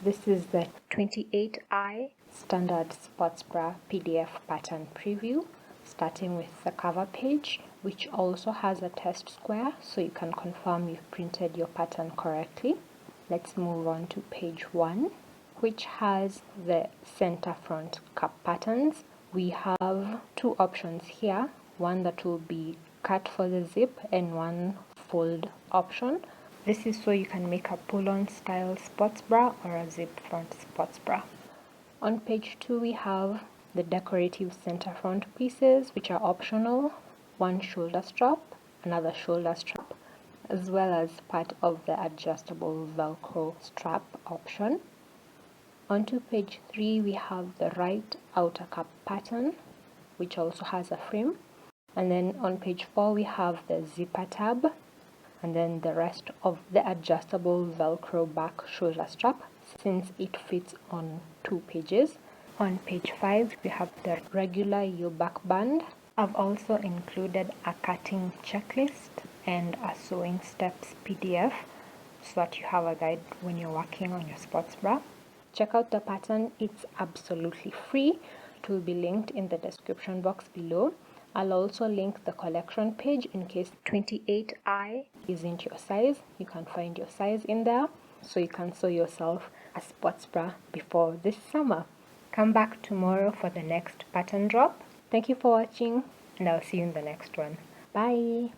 This is the 28I standard sports bra PDF pattern preview, starting with the cover page, which also has a test square so you can confirm you've printed your pattern correctly. Let's move on to page 1, which has the center front cup patterns. We have two options here, one that will be cut for the zip and one fold option. This is so you can make a pull-on style sports bra or a zip front sports bra. On page 2 we have the decorative center front pieces, which are optional, one shoulder strap, another shoulder strap, as well as part of the adjustable Velcro strap option. Onto page 3 we have the right outer cup pattern, which also has a frame. And then on page 4 we have the zipper tab, and then the rest of the adjustable Velcro back shoulder strap, since it fits on 2 pages. On page 5 we have the regular U-back band. I've also included a cutting checklist and a sewing steps PDF so that you have a guide when you're working on your sports bra. Check out the pattern, it's absolutely free. It will be linked in the description box below. I'll also link the collection page in case 28I isn't your size. You can find your size in there so you can sew yourself a sports bra before this summer. Come back tomorrow for the next pattern drop. Thank you for watching, and I'll see you in the next one. Bye!